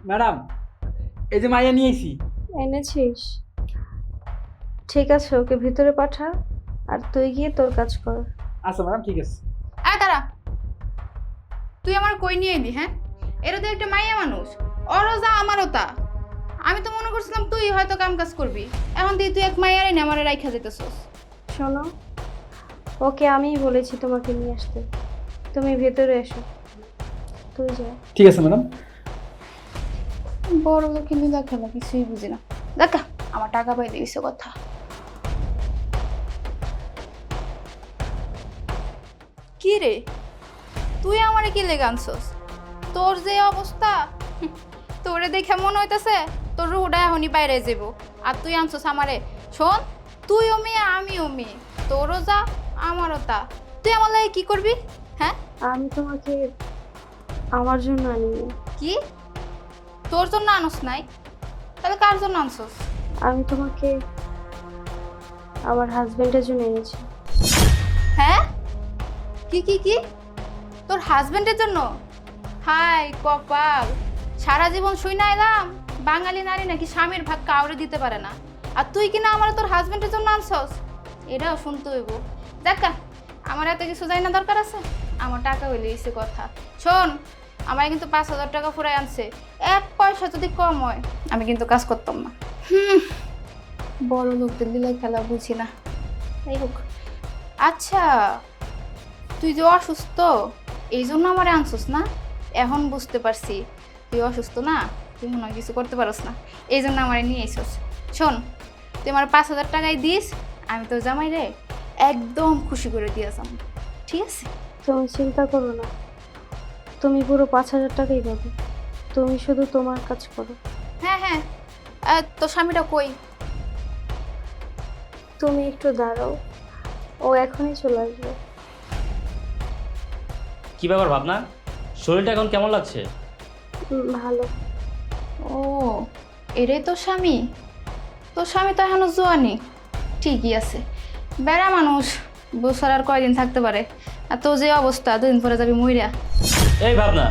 Madam, এই যে মাইয়া নিয়েছি। এনেছিস? ঠিক আছে, ওকে ভিতরে পাঠা, আর তুই গিয়ে তোর কাজ কর। আচ্ছা ম্যাডাম, ঠিক আছে। তারা তুই আমার কই নিয়ে এলি? হ্যাঁ, এরা তো একটা মাইয়া মানুষ, ওরও যা আমারও তা। আমি তো মনে করছিলাম তুই হয়তো কাম কাজ করবি, এখন দিয়ে তুই এক মাইয়ারই না আমার রাইখা যেতেছস। শোনো, ওকে আমিই বলেছি তোমাকে নিয়ে আসতে। তুমি ভেতরে এসো, তুই যা। ঠিক আছে ম্যাডাম। বড় লোকের লীলা খেলা কিছুই বুঝি না। দেখা আমার টাকা পাইলে দিছে কথা। কি রে, তুই আমারে কি লেগে আনছস? তোর যে অবস্থা, তোরে দেখে মনে হইতেছে তোর রুহটা এখনই বাইরে যাব। আর তুই আনছস আমারে। শোন, তুইও মেয়ে আমিও মেয়ে, তোরও যা আমারও তা। তুই আমার লাগে কি করবি? হ্যাঁ, আমি তোমাকে আমার জন্য আনিনি। কি তোর জন্য আনস নাই? তাহলে কার জন্য আনছস? আমি তোমাকে আমার হাজবেন্ডের জন্য এনেছি। হ্যাঁ, কি কি কি তোর হাজবেন্ডের জন্য? হাই কপাল, সারা জীবন শুই না এলাম বাঙালি নারী নাকি স্বামীর ভাগ কাউরে দিতে পারে না, আর তুই কিনা আমার তোর হাজবেন্ডের জন্য আনছস। এটাও শুনতে হইব। দেখা আমার এত কিছু জানি না দরকার আছে, আমার টাকা হইলে এসে কথা। শোন, আমার কিন্তু 5,000 টাকা ফুরাই আনছে। 1 পয়সা যদি কম হয় আমি কিন্তু কাজ করতাম না। বড় লোকদের লীলা খেলা বুঝি না। যাই হোক, আচ্ছা তুই যে অসুস্থ এই জন্য আমার আনছস না? এখন বুঝতে পারছি তুই অসুস্থ না, তুই মনে হয় কিছু করতে পারস না, এই জন্য আমার নিয়ে এসছস। শোন, তুই আমার 5,000 টাকাই দিস, আমি তোর জামাই রে একদম খুশি করে দিয়েছাম, ঠিক আছে? তুমি চিন্তা করো না, তুমি পুরো 5,000 টাকাই পাবে। তুমি শুধু তোমার কাজ করো। হ্যাঁ হ্যাঁ, তোর স্বামীটা কই? তুমি একটু দাঁড়াও, ও এখনই চলে আসবে। কি ব্যাপার ভাবনা, শরীরটা এখন কেমন লাগছে? ভালো। ও, এটাই তোর স্বামী? তোর স্বামী তো এখনো জোয়ানি, ঠিকই আছে। বেড়া মানুষ, বছর আর কয়দিন থাকতে পারে, আর তোর যে অবস্থা 2 দিন পরে যাবি মইরা। এই ভাবনা,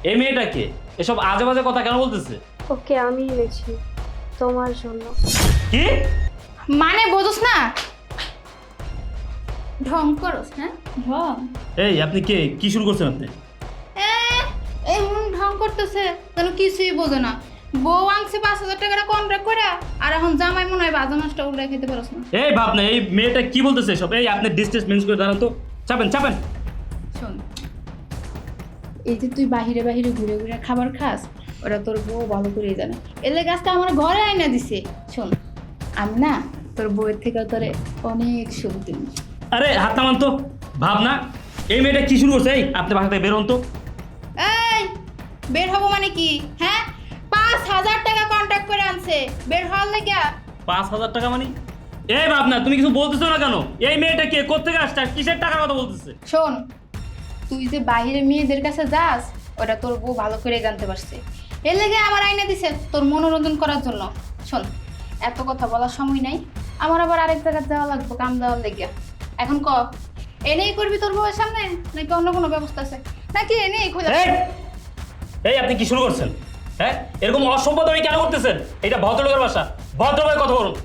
এই মেয়েটাকে এসব আজে বাজে কথা কেন বলতেছে? ওকে আমি এনেছি তোমার জন্য। কি মানে বোঝস না? ঢং করস? হ্যাঁ ঢং। এই আপনি কে, কি শুরু করছেন আপনি? এমন ঢং করতেছে যেন কিছুই বোঝে না। বউ আনছে 5,000 টাকা কন্ট্রাক্ট করে, আর এখন জামাই মনে হয় বাজা মাছটা উল্টে খেতে পারস না। এই ভাবনা, এই মেয়েটা কি বলতেছে সব? এই আপনি ডিস্টেন্স মেনটেন করে দাঁড়ান তো। চাপেন চাপেন। শোন, এই যে তুই বাহিরে বাহিরে ঘুরে ঘুরে খাবার খাস, ওরা তোর বউ ভালো করেই জানে। এলে গাছটা আমার ঘরে আইনা দিছে। শোন, আমি না তোর বউয়ের থেকে তোরে অনেক সুখ দিন। আরে হাত নামান তো। ভাবনা, এই মেয়েটা কি শুরু করছে? এই আপনি বাসা থেকে বেরোন তো। এই বের হবো মানে কি? হ্যাঁ, 5,000 টাকা কন্ট্রাক্ট করে আনছে, বের হওয়ার লেগা। 5,000 টাকা মানে? এই ভাবনা, তুমি কিছু বলতেছো না কেন? এই মেয়েটা কে, কোথেকে আসছে, আর কিসের টাকার কথা বলতেছে? শোন, তুই যে বাইরে মেয়েদের কাছে যাস ওটা তোর বউ ভালো করে জানতে পারছে, এর লেগে আমার আইনা দিছে তোর মনোরঞ্জন করার জন্য। শোন, এত কথা বলার সময় নাই, আমার আবার আরেক জায়গায় যাওয়া লাগবে কাম দেওয়ার লেগে। এখন ক, এনেই করবি তোর বউয়ের সামনে, নাকি অন্য কোনো ব্যবস্থা আছে, নাকি এনেই খোঁজা? এই এই আপনি কি শুরু করছেন? হ্যাঁ, এরকম অসভ্যতামি কেন করতেছেন? এটা ভদ্রলোকের বাসা, ভদ্রভাবে কথা বলুন।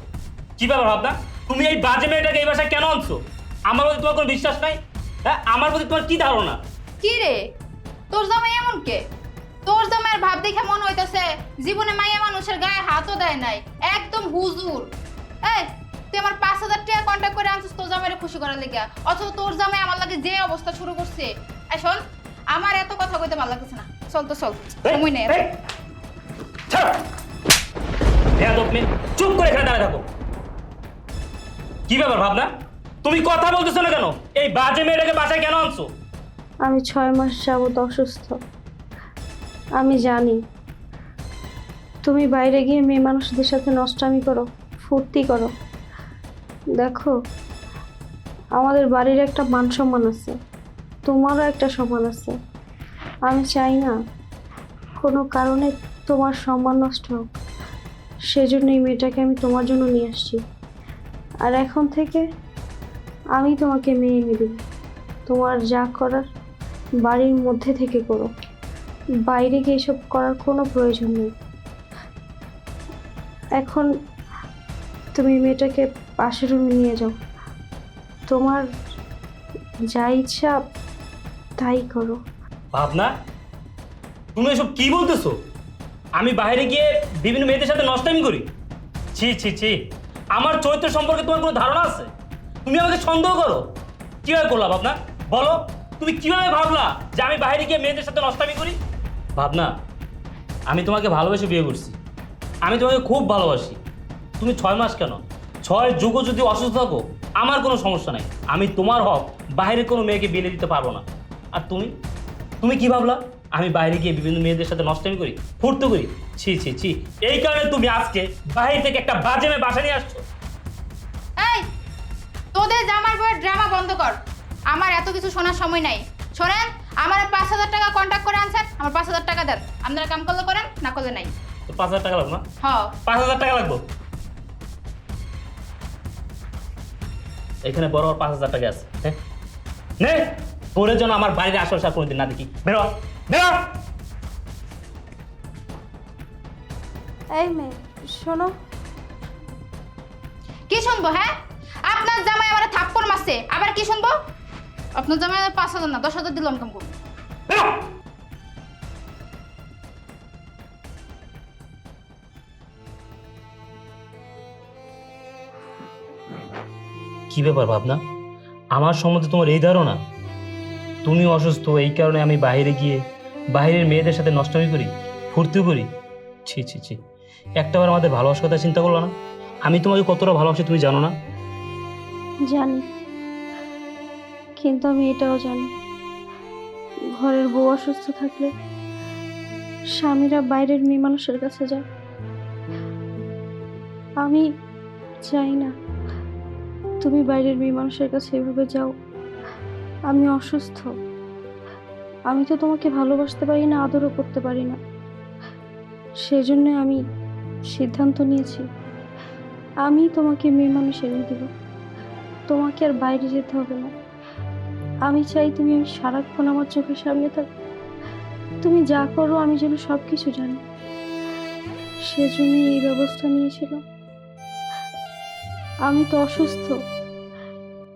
কি ব্যাপার ভাবনা, তুমি এই বাজে মেয়েটাকে এই বাসায় কেন আনছো? আমার প্রতি তোমার কোনো বিশ্বাস নাই? হ্যাঁ, আমার প্রতি তোমার কি ধারণা? কি রে, তোর জামাই এমন কে? তোর জামাইয়ের ভাব দেখে মনে হইতেছে জীবনে মাইয়া মানুষের গায়ে হাতও দেয় নাই, একদম হুজুর। এই তুই আমার 5,000 টাকা কন্ট্যাক্ট করে আনছিস তোর জামাইরে খুশি করার লেগে, অথচ তোর জামাই আমার লাগে যে অবস্থা শুরু করছে। এই শোন, আমার এত কথা কইতে ভালো লাগতেছে না, চল তো চল, সময় নেই। এই, ছাড়ো। বেয়াদব মেয়ে, চুপ করে এখানে দাঁড়িয়ে থাকো। কি ব্যাপার ভাবনা, তুমি কথা বলতেছো না কেন? এই বাজে মেয়েটাকে বাসায় কেন আনছো? আমি 6 মাস যাবত অসুস্থ। আমি জানি তুমি বাইরে গিয়ে মেয়ে মানুষদের সাথে নষ্টামি করো, ফুর্তি করো। দেখো, আমাদের বাড়ির একটা মান সম্মান আছে, তোমারও একটা সম্মান আছে। আমি চাই না কোনো কারণে তোমার সম্মান নষ্ট হোক, সেজন্য এই মেয়েটাকে আমি তোমার জন্য নিয়ে আসছি। আর এখন থেকে আমি তোমাকে মেয়ে এনে দেব। তোমার যা করার বাড়ির মধ্যে থেকে করো, বাইরে গিয়ে এসব করার কোনো প্রয়োজন নেই। এখন তুমি মেয়েটাকে পাশের রুমে নিয়ে যাও, তোমার যা ইচ্ছা তাই করো। ভাবনা, তুমি এসব কি বলতেছো? আমি বাইরে গিয়ে বিভিন্ন মেয়েদের সাথে নষ্টামি করি? ছি ছি ছি, আমার চরিত্র সম্পর্কে তোমার কোনো ধারণা আছে? তুমি আমাকে সন্দেহ করো? কিভাবে করলা ভাবনা? বলো, তুমি কিভাবে ভাবলা যে আমি বাইরে গিয়ে মেয়েদের সাথে নষ্টামি করি? ভাবনা, আমি তোমাকে ভালোবেসে বিয়ে করছি, আমি তোমাকে খুব ভালোবাসি। তুমি 6 মাস কেন, 6 যুগও যদি অসুস্থ থাকো আমার কোনো সমস্যা নাই। আমি তোমার হক বাইরের কোনো মেয়েকে বিয়ে দিতে পারবো না। আর তুমি তুমি কি ভাবলা আমি বাইরে গিয়ে বিভিন্ন মেয়েদের সাথে নষ্টামি করি, ফুর্তি করি? ছি ছি ছি, এই কারণে তুমি আজকে বাইরে থেকে একটা বাজে মেয়ে বাসা নিয়ে আসছো। এই, তোদের জামার বইয়ের ড্রামা বন্ধ কর। আমার এত কিছু শোনার সময় নাই। শোনেন, আমার 5,000 টাকা কন্ট্যাক্ট করে আনছেন, আমার 5,000 টাকা দেন। আপনারা কাম করলে করেন, না করলে নাই। তো 5,000 টাকা লাগবে না? হ্যাঁ। 5,000 টাকা লাগবে। এখানে বড় 5,000 টাকা আছে, হ্যাঁ নে, পরে যেন আমার বাড়ির আশেপাশে আর কোনোদিন না দেখি। বেরো বেরো। এই মেয়ে শোনো। কি শুনবো? হ্যাঁ, আপনার জামাই আমার থাপ্পড় মারছে, আবার কি শুনবো? আপনার জামাই 5,000 না 10,000 দিলাম কাম করবো। বেরো। কি ব্যাপার ভাবনা, আমার সম্বন্ধে তোমার এই ধারণা? তুমি অসুস্থ এই কারণে আমি বাইরে গিয়ে বাইরের মেয়েদের সাথে নষ্টামি করি, ফুর্তি করি? ছি ছি ছি, একটাবার আমাদের ভালোবাসার কথা চিন্তা করলো না? আমি তোমাকে কতটা ভালোবাসি তুমি জানো না? জানি, কিন্তু আমি এটাও জানি ঘরের বউ অসুস্থ থাকলে স্বামীরা বাইরের মেয়ে মানুষের কাছে যায়। আমি চাই না তুমি বাইরের মেয়ে মানুষের কাছে এভাবে যাও। আমি অসুস্থ, আমি তো তোমাকে ভালোবাসতে পারি না, আদরও করতে পারি না। সেজন্য আমি সিদ্ধান্ত নিয়েছি আমি তোমাকে মেয়ে মানুষ এনে দেব, তোমাকে আর বাইরে যেতে হবে না। আমি চাই তুমি সারাক্ষণ আমার চোখের সামনে থাকো, তুমি যা করো আমি যেন সব কিছু জানি। সেজন্যই এই ব্যবস্থা নিয়েছিলাম। আমি তো অসুস্থ,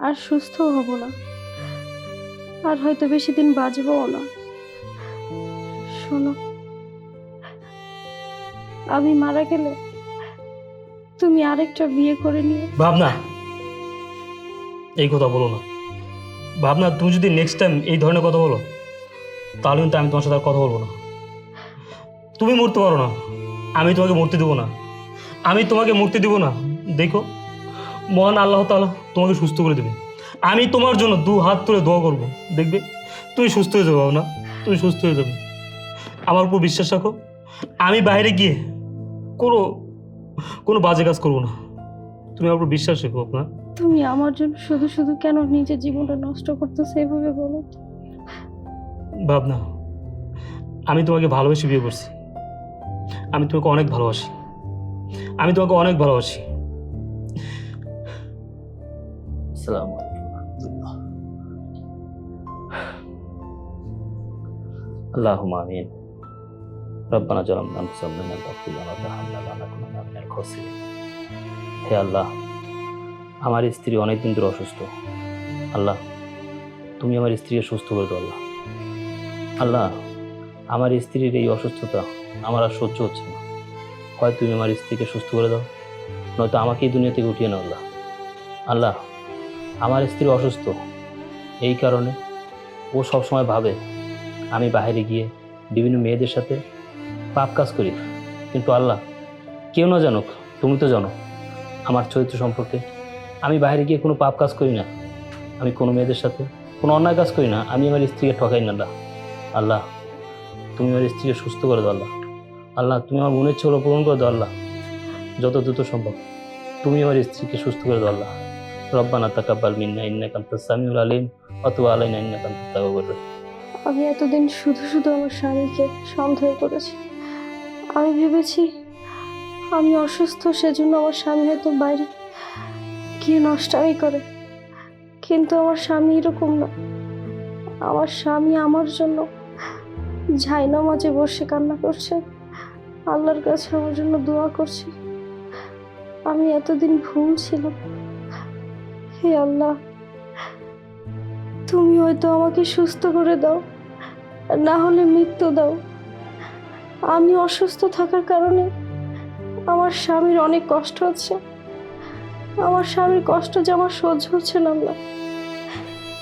আর সুস্থও হব না, আর হয়তো বেশি দিন বাঁচবও না। শোনো, আমি মারা গেলে তুমি আরেকটা বিয়ে করে নিও। ভাবনা, এই কথা বলো না। ভাবনা, তুমি যদি নেক্সট টাইম এই ধরনের কথা বলো তাহলে কিন্তু আমি তোমার সাথে আর কথা বলবো না। তুমি মরতে পারো না, আমি তোমাকে মরতে দেবো না, আমি তোমাকে মরতে দেবো না। দেখো, মহান আল্লাহ তাআলা তোমাকে সুস্থ করে দেবে। আমি তোমার জন্য 2 হাত তুলে দোয়া করবো, দেখবে তুমি সুস্থ হয়ে যাবে। ভাবনা, তুমি সুস্থ হয়ে যাবে, আমার উপর বিশ্বাস রাখো। আমি বাইরে গিয়ে কোনো বাজে কাজ করবো না, তুমি আমার উপর বিশ্বাস রাখো। আপনার তুমি আমার জন্য শুধু শুধু কেন নিজের জীবনটা নষ্ট করতেছো এভাবে বলো তো? ভাবনা, আমি তোমাকে ভালোবেসে বিয়ে করছি, আমি তোমাকে অনেক ভালোবাসি, আমি তোমাকে অনেক ভালোবাসি। আসসালামু আলাইকুম ওয়া রাহমাতুল্লাহ। আল্লাহুম্মা আমিন। রব্বানা জালামনা আনফুসানা ওয়া লা তাগফির লানা ওয়া তারহামনা লানাকুনান্না মিনাল খাসিরিন। হে আল্লাহ, আমার স্ত্রী অনেক দিন ধরে অসুস্থ। আল্লাহ, তুমি আমার স্ত্রীকে সুস্থ করে দাও। আল্লাহ, আল্লাহ, আমার স্ত্রীর এই অসুস্থতা আমার আর সহ্য হচ্ছে না। হয় তুমি আমার স্ত্রীকে সুস্থ করে দাও, নয়তো আমাকে এই দুনিয়া থেকে উঠিয়ে নাও। আল্লাহ, আল্লাহ, আমার স্ত্রী অসুস্থ, এই কারণে ও সবসময় ভাবে আমি বাইরে গিয়ে বিভিন্ন মেয়েদের সাথে পাপ কাজ করি। কিন্তু আল্লাহ, কেউ না জানুক, তুমি তো জানো আমার চরিত্র সম্পর্কে। আমি বাইরে গিয়ে কোনো পাপ কাজ করি না, আমি কোনো মেয়েদের সাথে কোনো অন্যায় কাজ করি না, আমি আমার স্ত্রীকে ঠকাই না। আল্লাহ, আল্লাহ, তুমি আমার স্ত্রীকে সুস্থ করে দাও। আল্লাহ, আল্লাহ, তুমি আমার মনের ইচ্ছা পূরণ করে দাও। আল্লাহ, যত দ্রুত সম্ভব তুমি আমার স্ত্রীকে সুস্থ করে দাও। আল্লাহ, রব্বানা তাকাব্বাল মিন্না ইন্নাকা আনতাস সামিউল আলিম ওয়া তুব আলাইনা ইন্নাকা আনতাত তাওয়াবুর রহিম। আমি এতদিন শুধু শুধু আমার স্বামীকে সন্দেহ করেছি। আমি ভেবেছি আমি অসুস্থ, সেজন্য আমার স্বামী হয়তো বাইরে গিয়ে নষ্টামি করে, কিন্তু আমার স্বামী এরকম না। আমার স্বামী আমার জন্য ঝাইনা মাঝে বসে কান্না করছে, আল্লাহর কাছে আমার জন্য দোয়া করছে। আমি এতদিন ভুল ছিলাম। হে আল্লাহ, তুমি হয়তো আমাকে সুস্থ করে দাও, না হলে মৃত্যু দাও। আমি অসুস্থ থাকার কারণে আমার স্বামীর অনেক কষ্ট হচ্ছে। আমার স্বামীর কষ্ট যে আমার সহ্য হচ্ছে না। আল্লাহ,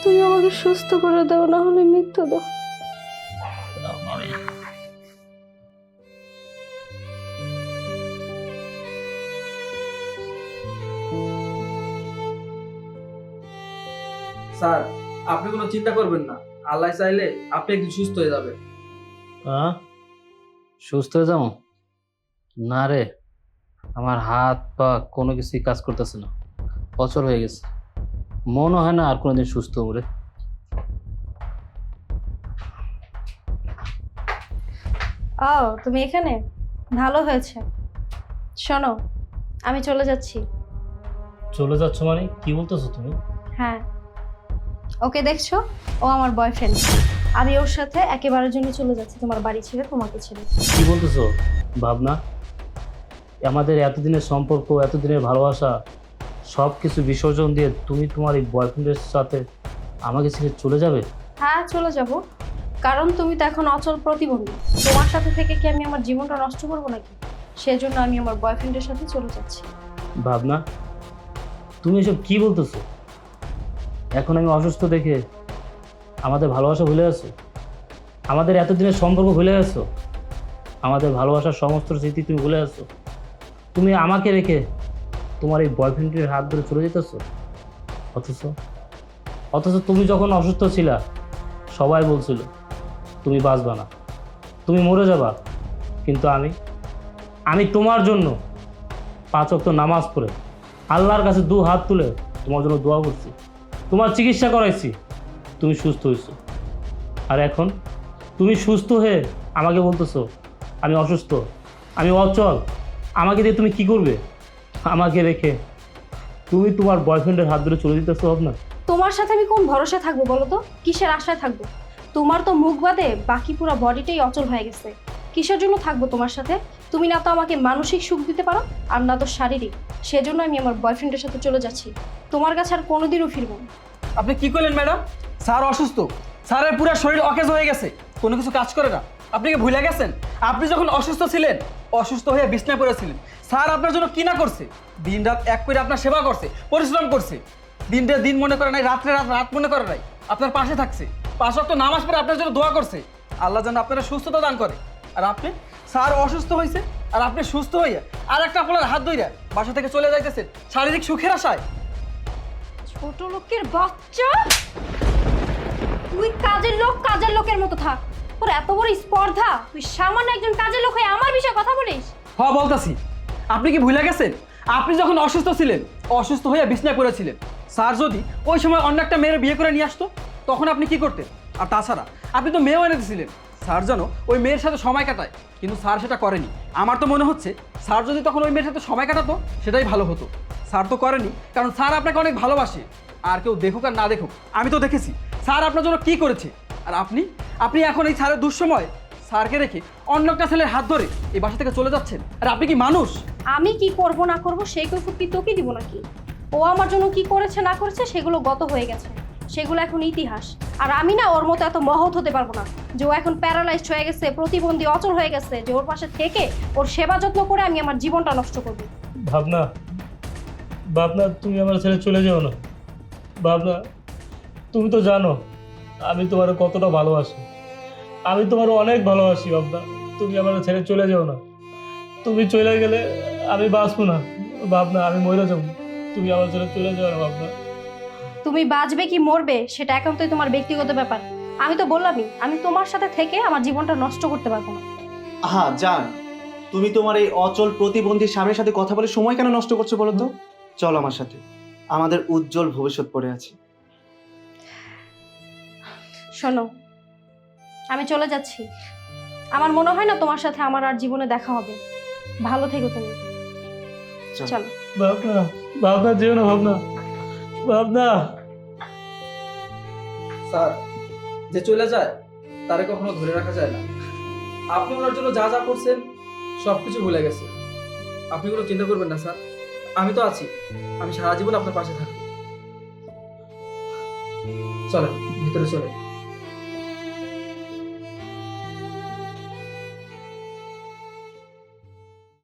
তুমি আমাকে সুস্থ করে দাও, না হলে মৃত্যু দাও। স্যার, আপনি কোনো চিন্তা করবেন না, আল্লাহ চাইলে আপনি একদিন সুস্থ হয়ে যাবেন। সুস্থ হয়ে যাবো? না রে, আমার হাত পা কোনো কিছুই কাজ করতেছে না, অচল হয়ে গেছে। মনে হয় না আর কোনোদিন সুস্থ হবো রে। ও, তুমি এখানে? ভালো হয়েছে। শোনো, আমি চলে যাচ্ছি। চলে যাচ্ছ মানে কি বলতেছো তুমি? হ্যাঁ, ওকে দেখছো? ও আমার বয়ফ্রেন্ড। আমি ওর সাথে একেবারের জন্য চলে যাচ্ছি, তোমার বাড়ি ছেড়ে, তোমাকে ছেড়ে। কি বলতেছো ভাবনা? আমাদের এতদিনের সম্পর্ক, এতদিনের ভালোবাসা সব কিছু বিসর্জন দিয়ে তুমি তোমার এই বয়ফ্রেন্ডের সাথে আমাকে ছেড়ে চলে যাবে? হ্যাঁ, চলে যাব। কারণ তুমি তো এখন অচল প্রতিবন্ধী। তোমার সাথে থেকে কি আমি আমার জীবনটা নষ্ট করবো নাকি? সেজন্য আমি আমার বয়ফ্রেন্ডের সাথে চলে যাচ্ছি। ভাবনা, তুমি এসব কি বলতেছো? এখন আমি অসুস্থ দেখে আমাদের ভালোবাসা ভুলে গেছো? আমাদের এতদিনের সম্পর্ক ভুলে গেছো? আমাদের ভালোবাসার সমস্ত স্মৃতি তুমি ভুলে গেছো? তুমি আমাকে রেখে তোমার এই বয়ফ্রেন্ডের হাত ধরে চলে যেতেছো? অথচ তুমি যখন অসুস্থ ছিলা সবাই বলছিল তুমি বাঁচবা না, তুমি মরে যাবা। কিন্তু আমি তোমার জন্য 5 ওয়াক্ত নামাজ পড়ে আল্লাহর কাছে 2 হাত তুলে তোমার জন্য দোয়া করছি, তোমার চিকিৎসা করাইছি, তুমি সুস্থ হয়েছো। আর এখন তুমি সুস্থ হয়ে আমাকে বলতেছো আমি অসুস্থ, আমি অচল। আমাকে দিয়ে তুমি কি করবে? আমাকে রেখে তুমি তোমার বয়ফ্রেন্ডের হাত ধরে চলে দিতেছো? ভাবনা, তোমার সাথে আমি কোন ভরসা থাকবো বলো তো? কিসের আশায় থাকবো? তোমার তো মুখ বাদে বাকি পুরো বডিটাই অচল হয়ে গেছে। কিসের জন্য থাকবো তোমার সাথে? তুমি না তো আমাকে মানসিক সুখ দিতে পারো, আর না তো শারীরিক। সেজন্য আমি আমার বয়ফ্রেন্ডের সাথে চলে যাচ্ছি। তোমার কাছে আর কোনোদিনও ফিরবো না। আপনি কি করলেন ম্যাডাম? স্যার অসুস্থ, স্যারের পুরো শরীর অকেজ হয়ে গেছে, কোনো কিছু কাজ করে না। আপনি কি ভুলে গেছেন? আপনি যখন অসুস্থ ছিলেন, অসুস্থ হয়ে বিছনায় পড়েছিলেন, স্যার আপনার জন্য কি না করছে? দিন রাত এক করে আপনার সেবা করছে, পরিশ্রম করছে। দিনটা দিন মনে করে নাই, রাত্রে রাত মনে করে নাই, আপনার পাশে থাকছে। 5 ওয়াক্ত নামাজ পড়ে আপনার জন্য দোয়া করছে, আল্লাহ যেন আপনারা সুস্থতা দান করে। আর আপনি, স্যার অসুস্থ হয়েছে আর আপনি সুস্থ হইয়া আর একটা আপনার হাত ধইরা বাসা থেকে চলে যাইতেছেন শারীরিক সুখের আশায়। ছোট লোকের বাচ্চা, তুই কাজের লোকের মতো থাক। তোর এত বড় স্পর্ধা, তুই সামান্য একজন কাজের লোক হয়ে আমার বিষয়ে কথা বলিস? হ্যাঁ বলতাছি। আপনি কি ভুলে গেছেন? আপনি যখন অসুস্থ ছিলেন, অসুস্থ হয়ে বিছনায় পড়েছিলেন, স্যার যদি ওই সময় অন্য একটা মেয়ের বিয়ে করে নিয়ে আসতো, তখন আপনি কি করতেন? আর তাছাড়া আপনি তো মেয়েও এনে দিয়েছিলেন, স্যার যেন ওই মেয়ের সাথে সময় কাটায়, কিন্তু স্যার সেটা করেনি। আমার তো মনে হচ্ছে স্যার যদি তখন ওই মেয়ের সাথে সময় কাটাতো সেটাই ভালো হতো। স্যার তো করেনি, কারণ স্যার আপনাকে অনেক ভালোবাসে। আর কেউ দেখুক আর না দেখুক, আমি তো দেখেছি স্যার আপনার জন্য কি করেছে। আর আপনি এখন এই স্যারের দুঃসময় স্যারকে রেখে অন্য একটা ছেলের হাত ধরে এই বাসা থেকে চলে যাচ্ছেন। আর আপনি কি মানুষ? আমি কি করব না করব সেই কৈফিয়ত কি তোকে দিব নাকি? ও আমার জন্য কি করেছে না করেছে সেগুলো গত হয়ে গেছে, সেগুলো এখন ইতিহাস। আর আমি না ওর মতো এত মহৎ হতে পারবো না যে ও এখন প্যারালাইজড হয়ে গেছে, প্রতিবন্ধী, অচল হয়ে গেছে, যে ওর পাশে থেকে ওর সেবা যত্ন করে আমি আমার জীবনটা নষ্ট করবো। ভাবনা, তুমি আমার ছেড়ে চলে যাও না। ভাবনা, তুমি তো জানো আমি তোমার কতটা ভালোবাসি, আমি তোমার অনেক ভালোবাসি। ভাবনা, তুমি আমার ছেড়ে চলে যাও না। তুমি চলে গেলে আমি বাঁচবো না। ভাবনা, আমি মরে যাবো। তুমি আমার ছেড়ে চলে যাও না। ভাবনা, তুমি বাঁচবে কি মরবে সেটা একান্তই তোমার ব্যক্তিগত ব্যাপার। আমি তো বললামই, আমি তোমার সাথে থেকে আমার জীবনটা নষ্ট করতে পারবো না। হ্যাঁ জান, তুমি তোমার এই অচল প্রতিবন্ধী স্বামীর সাথে কথা বলে সময় কেন নষ্ট করছো বলো তো? চল আমার সাথে, আমাদের উজ্জ্বল ভবিষ্যৎ পড়ে আছে। শোনো, আমি চলে যাচ্ছি। আমার মনে হয় না তোমার সাথে আমার আর জীবনে দেখা হবে। ভালো থেকো তুমি। চল। চলো। ভাবনা যেও না। ভাবনা। স্যার, যে চলে যায় তারে কখনো ধরে রাখা যায় না। আপনি ওনার জন্য যা যা করছেন সব কিছু ভুলে গেছে। আপনি কোনো চিন্তা করবেন না স্যার, আমি তো আছি, আমি সারা জীবন আপনার পাশে থাকবো। চলেন ভিতরে চলেন।